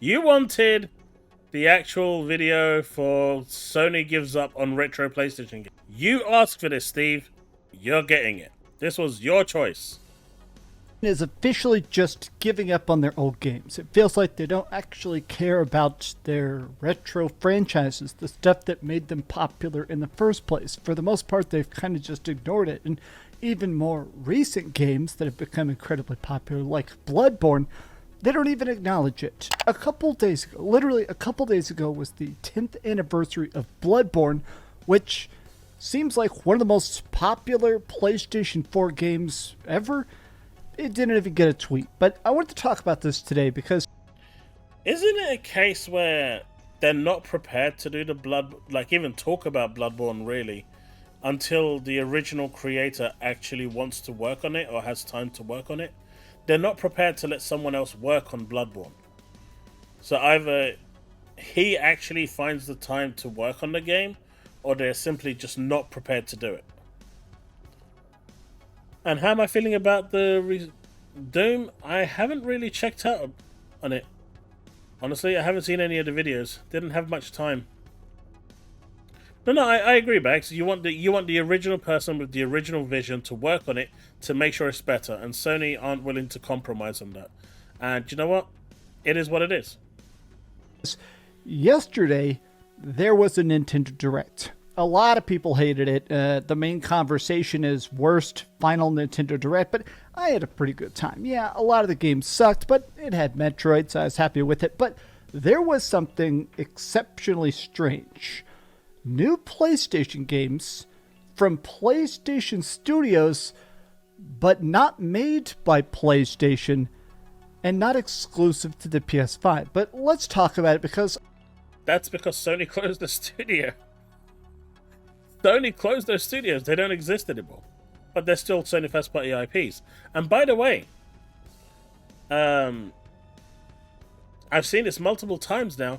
You wanted the actual video for Sony gives up on retro PlayStation games. You asked for this, Steve. You're getting it. This was your choice. Is officially just giving up on their old games. It feels like they don't actually care about their retro franchises, the stuff that made them popular in the first place. For the most part, they've kind of just ignored it. And even more recent games that have become incredibly popular, like Bloodborne, they don't even acknowledge it. A couple days ago, literally a couple days ago, was the 10th anniversary of Bloodborne, which seems like one of the most popular PlayStation 4 games ever. It didn't even get a tweet, but I wanted to talk about this today because... Isn't it a case where they're not prepared to do even talk about Bloodborne really, until the original creator actually wants to work on it or has time to work on it? They're not prepared to let someone else work on Bloodborne. So either he actually finds the time to work on the game, or they're simply just not prepared to do it. And how am I feeling about the Doom? I haven't really checked out on it. Honestly, I haven't seen any of the videos. Didn't have much time. No, I agree, Bags. You want the original person with the original vision to work on it to make sure it's better, and Sony aren't willing to compromise on that. And you know what? It is what it is. Yesterday, there was a Nintendo Direct. A lot of people hated it. The main conversation is worst final Nintendo Direct, but I had a pretty good time. Yeah, a lot of the games sucked, but it had Metroid, so I was happy with it. But there was something exceptionally strange. New PlayStation games from PlayStation Studios, but not made by PlayStation and not exclusive to the PS5. But let's talk about it because... That's because Sony closed the studio. Sony closed those studios. They don't exist anymore. But they're still Sony first-party IPs. And by the way, I've seen this multiple times now.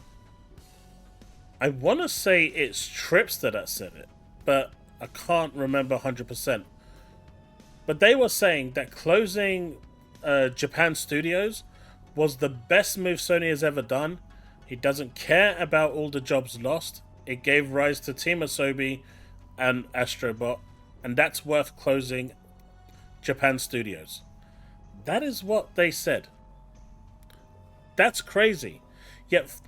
I want to say it's Tripster that said it, but I can't remember 100%. But they were saying that closing Japan studios was the best move Sony has ever done. He doesn't care about all the jobs lost. It gave rise to Team Asobi and Astrobot, and that's worth closing Japan studios. That is what they said. That's crazy. Yet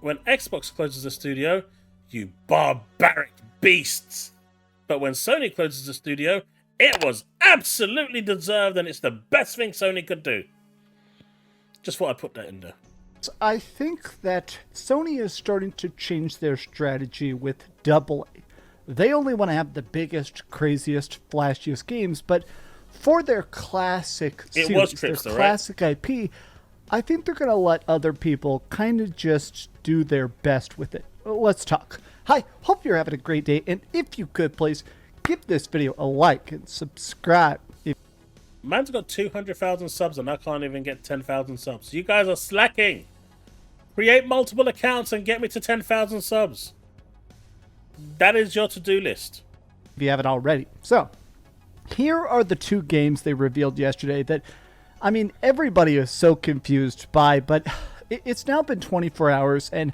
when Xbox closes a studio, you barbaric beasts. But when Sony closes a studio, it was absolutely deserved, and it's the best thing Sony could do. Just thought I'd put that in there. I think that Sony is starting to change their strategy with AA. They only want to have the biggest, craziest, flashiest games, but for their classic series, their classic IP, I think they're going to let other people kind of just do their best with it. Let's talk. Hi, hope you're having a great day, and if you could, please give this video a like and subscribe. Man's got 200,000 subs, and I can't even get 10,000 subs. You guys are slacking. Create multiple accounts and get me to 10,000 subs. That is your to-do list. If you haven't already. So, here are the two games they revealed yesterday that, I mean, everybody is so confused by, but it's now been 24 hours and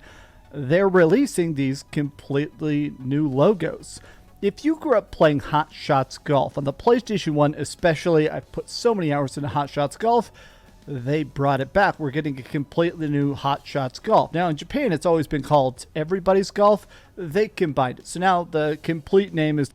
they're releasing these completely new logos. If you grew up playing Hot Shots Golf, on the PlayStation 1 especially, I've put so many hours into Hot Shots Golf, they brought it back. We're getting a completely new Hot Shots Golf. Now, in Japan, it's always been called Everybody's Golf. They combined it. So now the complete name is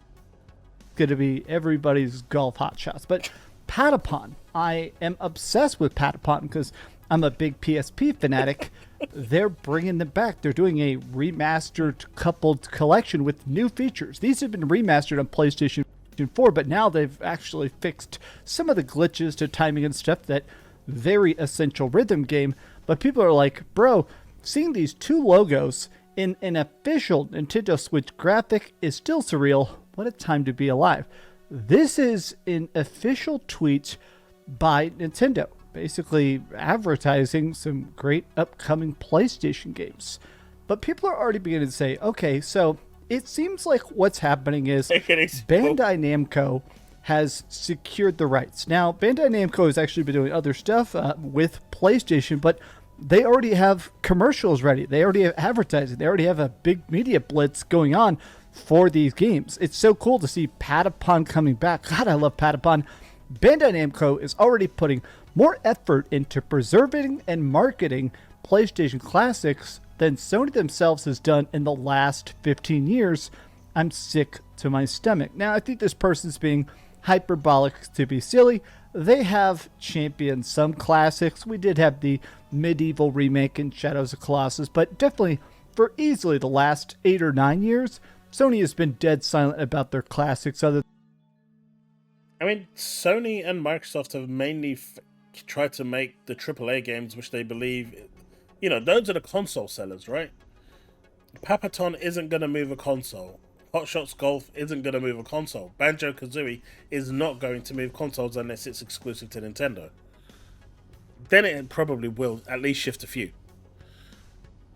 going to be Everybody's Golf Hot Shots. But Patapon, I am obsessed with Patapon because I'm a big PSP fanatic. They're bringing them back. They're doing a remastered coupled collection with new features. These have been remastered on PlayStation 4, but now they've actually fixed some of the glitches to timing and stuff that very essential rhythm game. But people are like, bro, seeing these two logos in an official Nintendo Switch graphic is still surreal. What a time to be alive. This is an official tweet by Nintendo, basically advertising some great upcoming PlayStation games. But people are already beginning to say, okay, so it seems like what's happening is Bandai Namco has secured the rights. Now, Bandai Namco has actually been doing other stuff with PlayStation, but they already have commercials ready. They already have advertising. They already have a big media blitz going on for these games. It's so cool to see Patapon coming back. God, I love Patapon. Bandai Namco is already putting more effort into preserving and marketing PlayStation classics than Sony themselves has done in the last 15 years. I'm sick to my stomach. Now, I think this person's being hyperbolic to be silly. They have championed some classics. We did have the medieval remake in Shadows of Colossus, but definitely for easily the last 8 or 9 years, Sony has been dead silent about their classics. I mean, Sony and Microsoft have mainly tried to make the AAA games, which they believe, those are the console sellers, right? Papaton isn't going to move a console. Hot Shots Golf isn't going to move a console. Banjo-Kazooie is not going to move consoles unless it's exclusive to Nintendo. Then it probably will at least shift a few.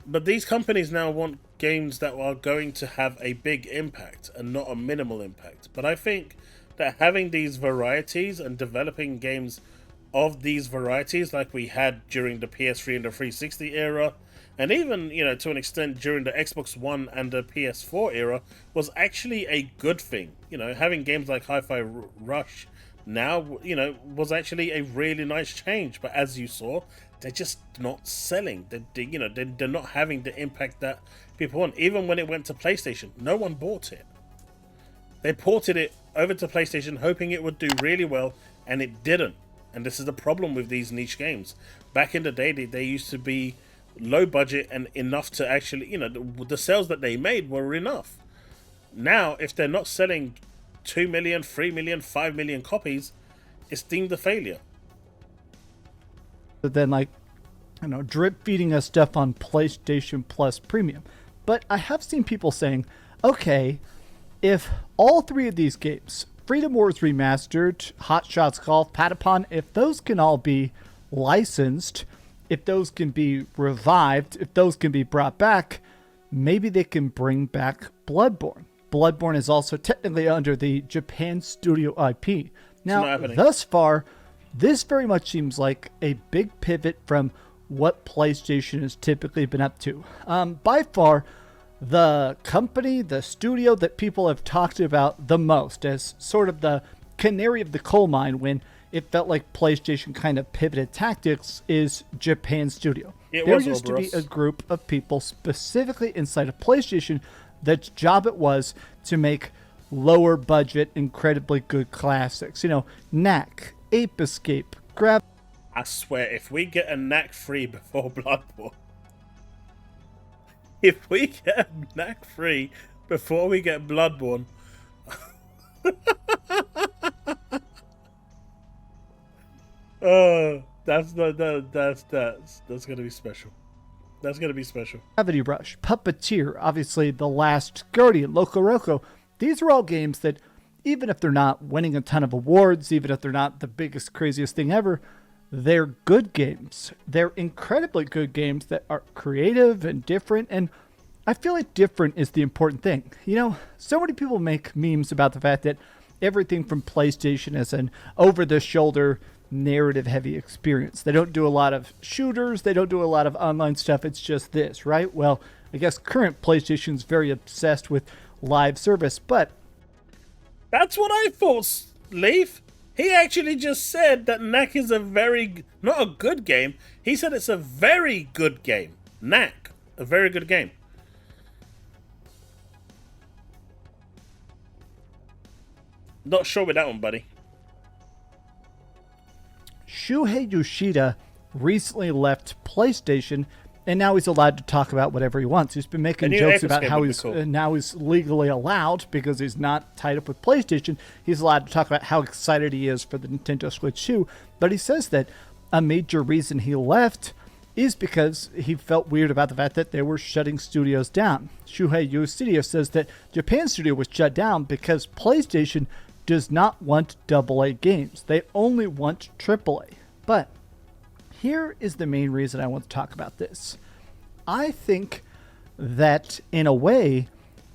But these companies now want games that are going to have a big impact and not a minimal impact. But I think that having these varieties and developing games of these varieties like we had during the PS3 and the 360 era, and even, to an extent during the Xbox One and the PS4 era, was actually a good thing. Having games like Hi-Fi Rush now, was actually a really nice change. But as you saw, they're just not selling. They're not having the impact that people want. Even when it went to PlayStation, no one bought it. They ported it over to PlayStation hoping it would do really well, and it didn't. And this is the problem with these niche games. Back in the day, they used to be low budget and enough to actually, the sales that they made were enough. Now, if they're not selling 2 million, 3 million, 5 million copies, it's deemed a failure. But then, drip feeding us stuff on PlayStation Plus Premium. But I have seen people saying, okay, if all 3 of these games, Freedom Wars Remastered, Hot Shots Golf, Patapon, if those can all be licensed, if those can be revived, if those can be brought back, maybe they can bring back Bloodborne. Bloodborne is also technically under the Japan Studio IP. Now, thus far, this very much seems like a big pivot from what PlayStation has typically been up to. By far, the company, the studio that people have talked about the most as sort of the canary of the coal mine when it felt like PlayStation kind of pivoted tactics is Japan Studio. There used to be a group of people specifically inside of PlayStation that's job it was to make lower budget, incredibly good classics. Knack, Ape Escape, Grab. I swear, if we get a Knack free before Bloodborne, if we get a Knack free before we get Bloodborne, that's gonna be special. That's gonna be special. Gravity Rush, Puppeteer, obviously The Last Guardian, Loco Roco. These are all games that, even if they're not winning a ton of awards, even if they're not the biggest, craziest thing ever, they're good games. They're incredibly good games that are creative and different, and I feel like different is the important thing. So many people make memes about the fact that everything from PlayStation is an over-the-shoulder, narrative-heavy experience. They don't do a lot of shooters. They don't do a lot of online stuff. It's just this, right? Well, I guess current PlayStation's very obsessed with live service, but that's what I thought, Leaf. He actually just said that Knack is not a good game. He said it's a very good game. Knack, a very good game. Not sure with that one, buddy. Shuhei Yoshida recently left PlayStation, and now he's allowed to talk about whatever he wants. He's been making jokes about how now he's legally allowed, because he's not tied up with PlayStation. He's allowed to talk about how excited he is for the Nintendo Switch 2. But he says that a major reason he left is because he felt weird about the fact that they were shutting studios down. Shuhei Yoshida says that Japan Studio was shut down because PlayStation does not want AA games. They only want AAA. But here is the main reason I want to talk about this. I think that, in a way,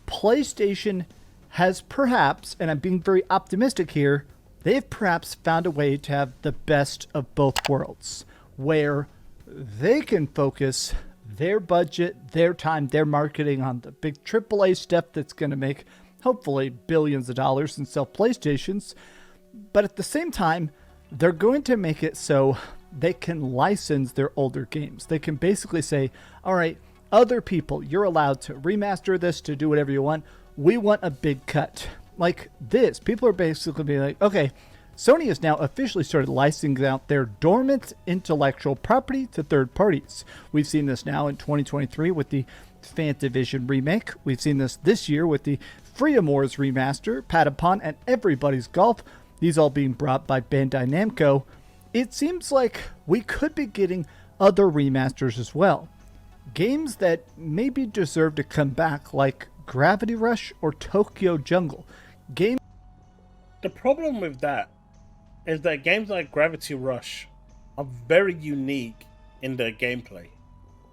PlayStation has perhaps, and I'm being very optimistic here, they've perhaps found a way to have the best of both worlds, where they can focus their budget, their time, their marketing on the big AAA stuff that's going to make hopefully billions of dollars and sell PlayStations. But at the same time, they're going to make it so they can license their older games. They can basically say, all right, other people, you're allowed to remaster this, to do whatever you want. We want a big cut. Like this, people are basically being like, okay, Sony has now officially started licensing out their dormant intellectual property to third parties. We've seen this now in 2023 with the Fantavision remake. We've seen this year with the Freeamore's remaster, Patapon, and Everybody's Golf. These all being brought by Bandai Namco. It seems like we could be getting other remasters as well. Games that maybe deserve to come back, like Gravity Rush or Tokyo Jungle. Games. The problem with that is that games like Gravity Rush are very unique in their gameplay.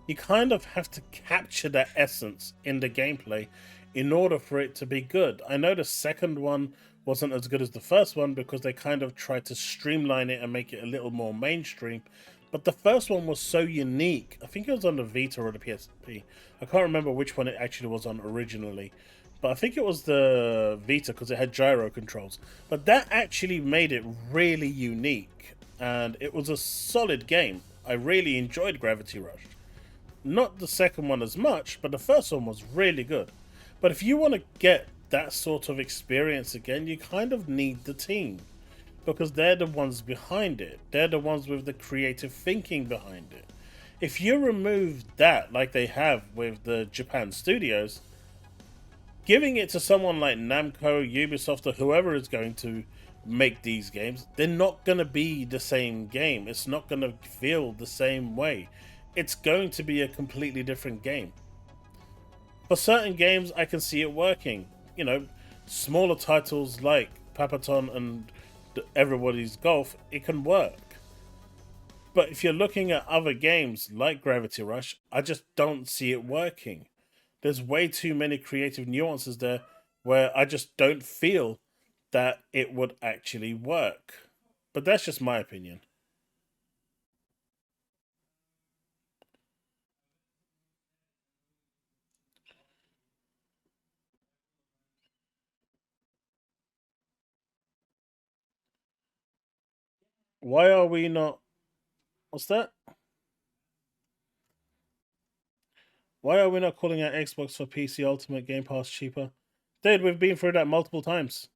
You kind of have to capture that essence in the gameplay in order for it to be good. I know the second one wasn't as good as the first one because they kind of tried to streamline it and make it a little more mainstream. But the first one was so unique. I think it was on the Vita or the PSP. I can't remember which one it actually was on originally. But I think it was the Vita because it had gyro controls. But that actually made it really unique. And it was a solid game. I really enjoyed Gravity Rush. Not the second one as much, but the first one was really good. But if you want to get that sort of experience again, you kind of need the team. Because they're the ones behind it. They're the ones with the creative thinking behind it. If you remove that, like they have with the Japan studios, giving it to someone like Namco, Ubisoft, or whoever is going to make these games, they're not going to be the same game. It's not going to feel the same way. It's going to be a completely different game. For certain games, I can see it working. You know, smaller titles like Papaton and Everybody's Golf, it can work. But if you're looking at other games like Gravity Rush, I just don't see it working. There's way too many creative nuances there where I just don't feel that it would actually work. But that's just my opinion. Why are we not... What's that? Why are we not calling out Xbox for PC Ultimate Game Pass cheaper? Dude, we've been through that multiple times.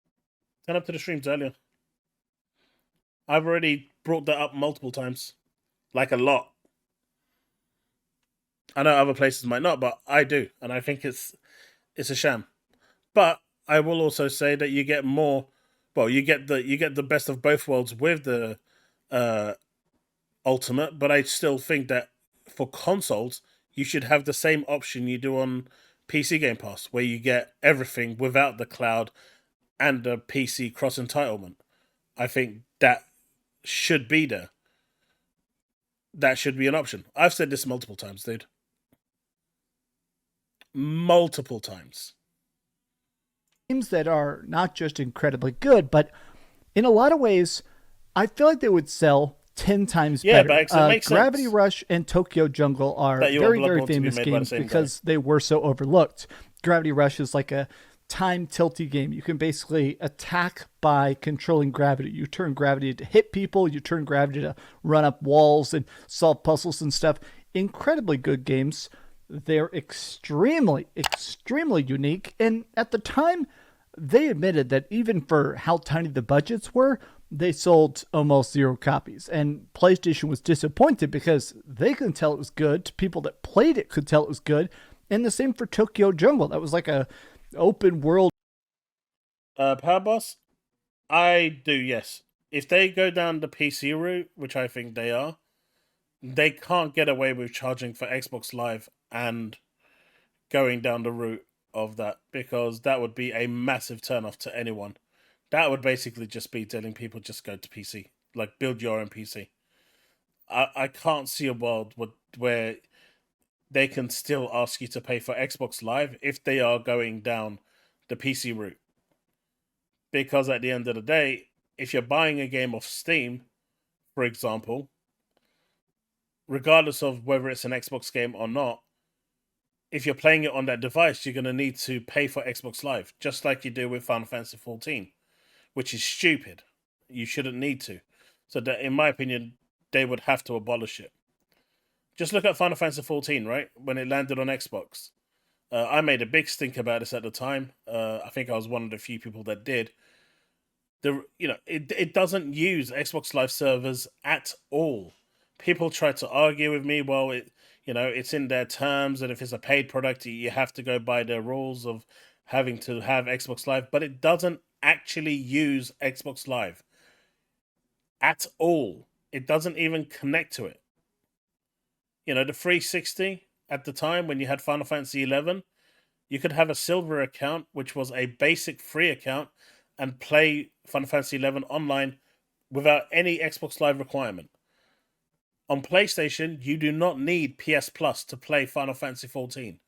Turn up to the streams earlier. I've already brought that up multiple times. Like a lot. I know other places might not, but I do. And I think it's a sham. But I will also say that you get more... Well, you get the best of both worlds with the Ultimate, but I still think that for consoles, you should have the same option you do on PC Game Pass, where you get everything without the cloud and the PC cross entitlement. I think that should be there. That should be an option. I've said this multiple times, dude. Multiple times. Games that are not just incredibly good, but in a lot of ways, I feel like they would sell 10 times better. But it makes Gravity sense. Rush and Tokyo Jungle are very, very famous games because they were so overlooked. Gravity Rush is like a time tilty game. You can basically attack by controlling gravity. You turn gravity to hit people, you turn gravity to run up walls and solve puzzles and stuff. Incredibly good games. They're extremely, extremely unique. And at the time, they admitted that even for how tiny the budgets were, they sold almost 0 copies. And PlayStation was disappointed because they couldn't tell it was good. People that played it could tell it was good. And the same for Tokyo Jungle. That was like a open world. Power Boss? I do, yes. If they go down the PC route, which I think they are, they can't get away with charging for Xbox Live and going down the route of that, because that would be a massive turnoff to anyone. That would basically just be telling people just go to PC, like build your own PC. I can't see a world where they can still ask you to pay for Xbox Live if they are going down the PC route. Because at the end of the day, if you're buying a game off Steam, for example, regardless of whether it's an Xbox game or not, if you're playing it on that device, you're going to need to pay for Xbox Live, just like you do with Final Fantasy 14, which is stupid. You shouldn't need to. So that, in my opinion, they would have to abolish it. Just look at Final Fantasy 14, right? When it landed on Xbox. I made a big stink about this at the time. I think I was one of the few people that did. It doesn't use Xbox Live servers at all. People try to argue with me, well, it's in their terms, and if it's a paid product, you have to go by the rules of having to have Xbox Live, but it doesn't actually use Xbox Live at all. It doesn't even connect to it. The 360 at the time when you had Final Fantasy 11, you could have a silver account, which was a basic free account, and play Final Fantasy 11 online without any Xbox Live requirement. On PlayStation, you do not need PS Plus to play Final Fantasy 14.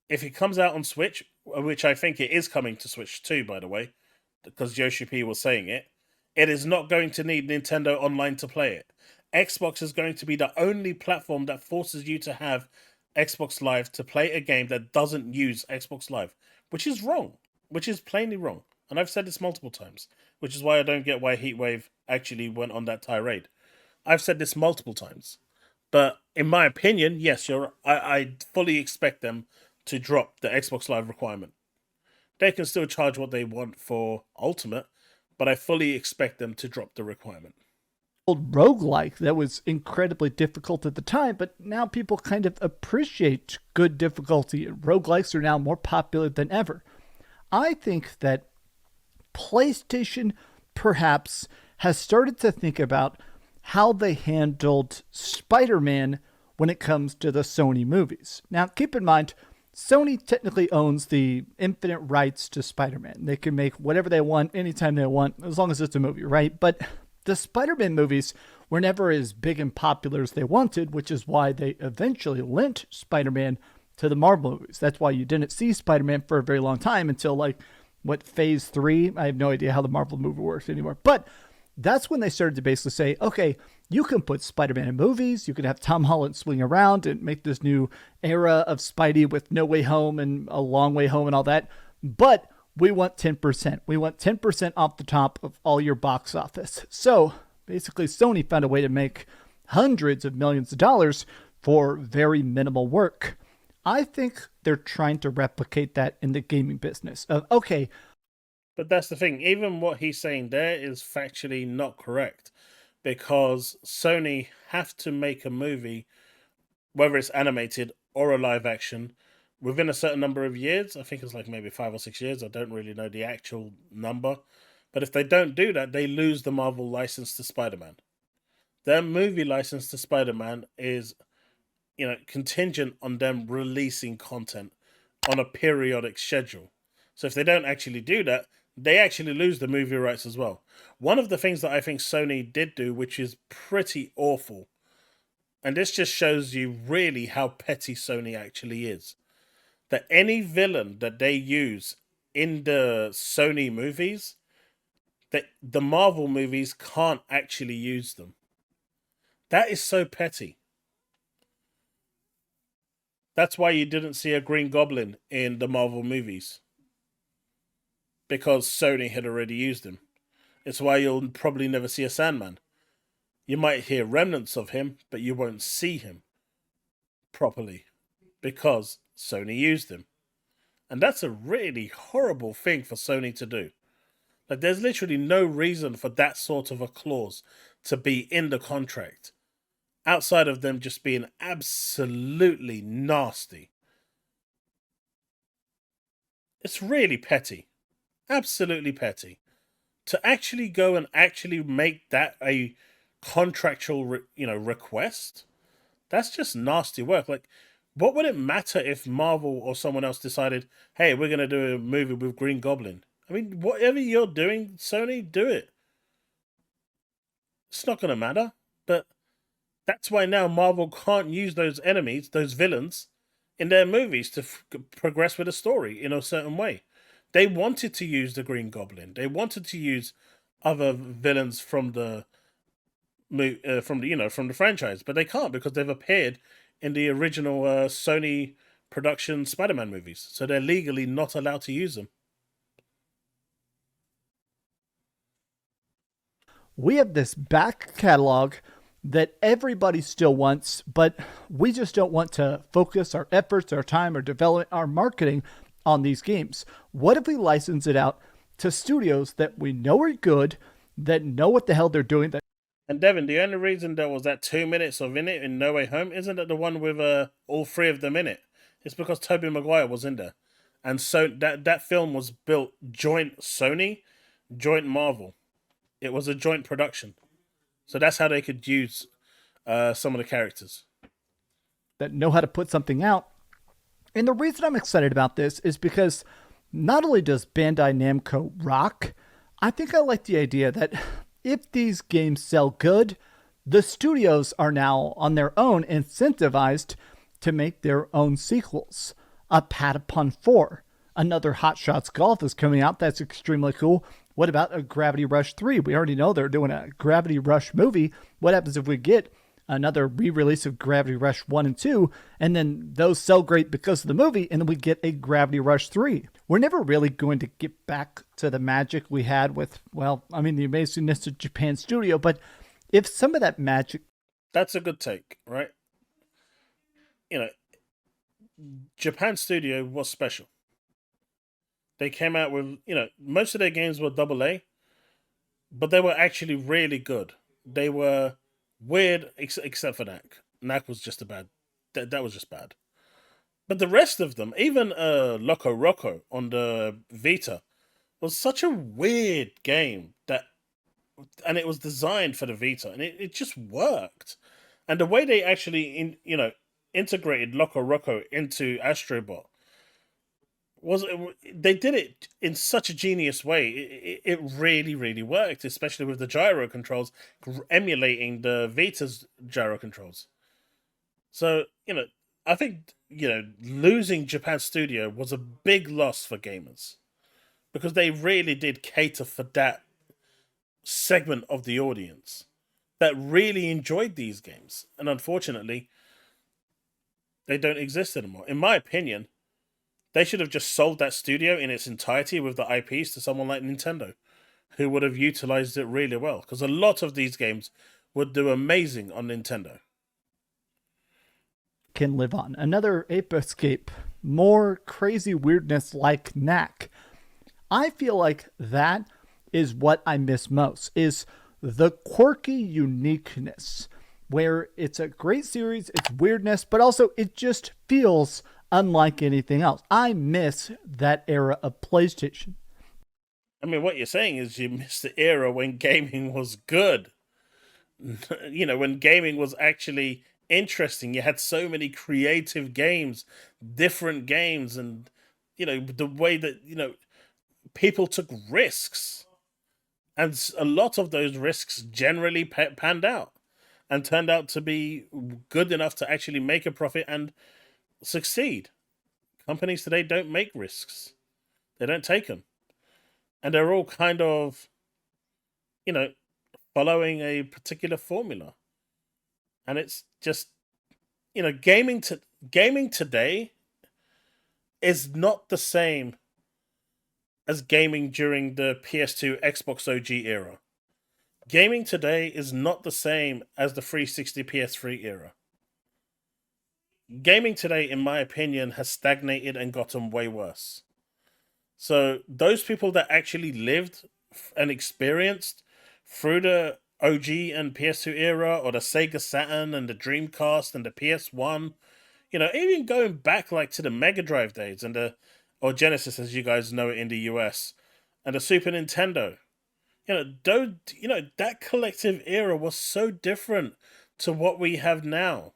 If it comes out on Switch, which I think it is coming to Switch too, by the way, because Yoshi P was saying it is not going to need Nintendo Online to play it. Xbox is going to be the only platform that forces you to have Xbox Live to play a game that doesn't use Xbox Live, which is wrong, which is plainly wrong. And I've said this multiple times, which is why I don't get why Heatwave actually went on that tirade. I've said this multiple times. But in my opinion, yes, I fully expect them to drop the Xbox Live requirement. They can still charge what they want for Ultimate, but I fully expect them to drop the requirement. Old roguelike that was incredibly difficult at the time, but now people kind of appreciate good difficulty. Roguelikes are now more popular than ever. I think that PlayStation perhaps has started to think about how they handled Spider-Man when it comes to the Sony movies. Now, keep in mind, Sony technically owns the infinite rights to Spider-Man. They can make whatever they want, anytime they want, as long as it's a movie, right? But the Spider-Man movies were never as big and popular as they wanted, which is why they eventually lent Spider-Man to the Marvel movies. That's why you didn't see Spider-Man for a very long time until, phase 3? I have no idea how the Marvel movie works anymore. But that's when they started to basically say, okay, you can put Spider-Man in movies, you can have Tom Holland swing around and make this new era of Spidey with No Way Home and A Long Way Home and all that, but we want 10%. We want 10% off the top of all your box office. So basically Sony found a way to make hundreds of millions of dollars for very minimal work. I think they're trying to replicate that in the gaming business of, okay. But that's the thing. Even what he's saying there is factually not correct, because Sony have to make a movie, whether it's animated or a live action, within a certain number of years. I think it's maybe 5 or 6 years. I don't really know the actual number. But if they don't do that, they lose the Marvel license to Spider-Man. Their movie license to Spider-Man is, contingent on them releasing content on a periodic schedule. So if they don't actually do that, they actually lose the movie rights as well. One of the things that I think Sony did do, which is pretty awful, and this just shows you really how petty Sony actually is, that any villain that they use in the Sony movies, that the Marvel movies can't actually use them. That is so petty. That's why you didn't see a Green Goblin in the Marvel movies, because Sony had already used him. It's why you'll probably never see a Sandman. You might hear remnants of him, but you won't see him properly, because Sony used him. And that's a really horrible thing for Sony to do. There's literally no reason for that sort of a clause to be in the contract, outside of them just being absolutely nasty. It's really petty. Absolutely petty. To actually go and actually make that a contractual, request, that's just nasty work. What would it matter if Marvel or someone else decided, hey, we're going to do a movie with Green Goblin? I mean, whatever you're doing, Sony, do it. It's not going to matter. But that's why now Marvel can't use those enemies, those villains, in their movies to progress with a story in a certain way. They wanted to use the Green Goblin. They wanted to use other villains from the from the from the franchise, but they can't because they've appeared in the original Sony production Spider-Man movies, so they're legally not allowed to use them. We have this back catalog that everybody still wants, but we just don't want to focus our efforts, our time, our development, our marketing on these games. What if we license it out to studios that we know are good, that know what the hell they're doing? And Devin, the only reason there was that 2 minutes of in it in No Way Home isn't that the one with all three of them in it. It's because Tobey Maguire was in there, and so that film was built joint Sony, joint Marvel. It was a joint production, so that's how they could use some of the characters. That know how to put something out. And the reason I'm excited about this is because not only does Bandai Namco rock, I think I like the idea that if these games sell good, the studios are now on their own incentivized to make their own sequels. A Patapon 4, another Hot Shots Golf is coming out. That's extremely cool. What about a Gravity Rush 3? We already know they're doing a Gravity Rush movie. What happens if we get another re-release of Gravity Rush 1 and 2, and then those sell great because of the movie, and then we get a Gravity Rush 3? We're never really going to get back to the magic we had with, well, I mean, the amazingness of Japan Studio, but if some of that magic... That's a good take, right? Japan Studio was special. They came out with, most of their games were AA, but they were actually really good. They were weird, except for Knack. Knack was just that was just bad. But the rest of them, even Loco Roco on the Vita, was such a weird game and it was designed for the Vita, and it just worked. And the way they actually, integrated Loco Roco into Astrobot they did it in such a genius way. It really, really worked, especially with the gyro controls emulating the Vita's gyro controls. So, I think, losing Japan Studio was a big loss for gamers because they really did cater for that segment of the audience that really enjoyed these games. And unfortunately, they don't exist anymore. In my opinion, they should have just sold that studio in its entirety with the IPs to someone like Nintendo, who would have utilized it really well. Because a lot of these games would do amazing on Nintendo. Can live on. Another Ape Escape. More crazy weirdness like Knack. I feel like that is what I miss most, is the quirky uniqueness, where it's a great series, it's weirdness, but also it just feels unlike anything else. I miss that era of PlayStation. I mean, what you're saying is you miss the era when gaming was good. When gaming was actually interesting. You had so many creative games, different games, and, the way that, people took risks. And a lot of those risks generally panned out and turned out to be good enough to actually make a profit and succeed. Companies today don't make risks. They don't take them. And they're all kind of, following a particular formula. And it's just, gaming today is not the same as gaming during the PS2 Xbox OG era. Gaming today is not the same as the 360 PS3 era. Gaming today, in my opinion, has stagnated and gotten way worse. So those people that actually lived and experienced through the OG and PS2 era, or the Sega Saturn and the Dreamcast and the PS1, even going back like to the Mega Drive days and or Genesis, as you guys know it in the US, and the Super Nintendo. That collective era was so different to what we have now.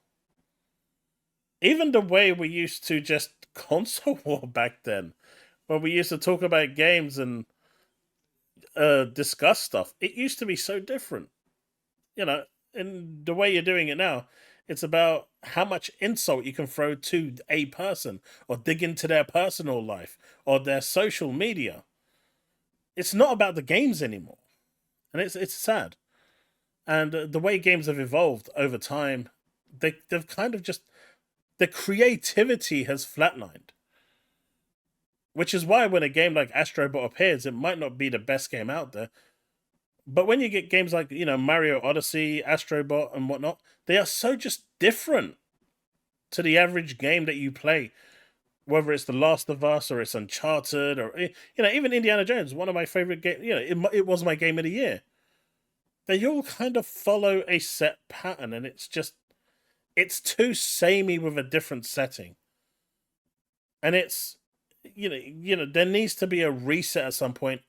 Even the way we used to just console war back then, when we used to talk about games and discuss stuff, it used to be so different. And the way you're doing it now, it's about how much insult you can throw to a person or dig into their personal life or their social media. It's not about the games anymore. And it's sad. And the way games have evolved over time, they've kind of just, the creativity has flatlined. Which is why when a game like Astro Bot appears, it might not be the best game out there. But when you get games like, Mario Odyssey, Astro Bot, and whatnot, they are so just different to the average game that you play. Whether it's The Last of Us or it's Uncharted or, even Indiana Jones, one of my favorite games, it was my game of the year. They all kind of follow a set pattern, and it's too samey with a different setting. And it's, there needs to be a reset at some point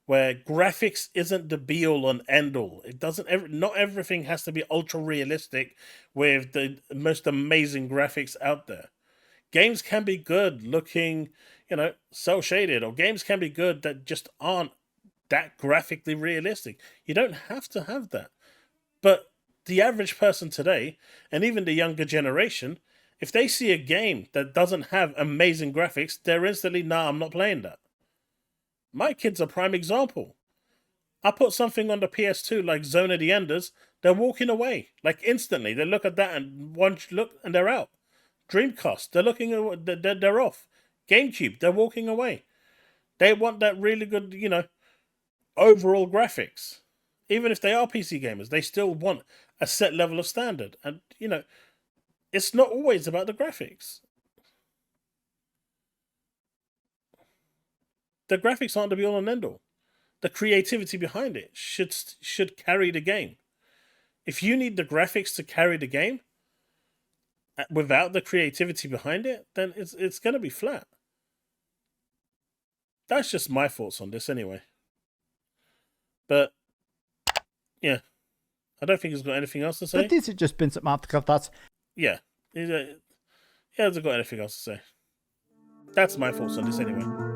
where graphics isn't the be all and end all. It doesn't, not everything has to be ultra realistic with the most amazing graphics out there. Games can be good looking, cel shaded, or games can be good that just aren't that graphically realistic. You don't have to have that. But the average person today, and even the younger generation, if they see a game that doesn't have amazing graphics, they're instantly, nah, I'm not playing that. My kid's a prime example. I put something on the PS2 like Zone of the Enders, they're walking away. Like instantly. They look at that and one look and they're out. Dreamcast, they're off. GameCube, they're walking away. They want that really good, overall graphics. Even if they are PC gamers, they still want a set level of standard. And, it's not always about the graphics. The graphics aren't the be all and end all. The creativity behind it should carry the game. If you need the graphics to carry the game, without the creativity behind it, then it's going to be flat. That's just my thoughts on this anyway. But, yeah. I don't think he's got anything else to say. But these have just been some off-the-cuff thoughts. Yeah. He hasn't got anything else to say. That's my thoughts on this anyway.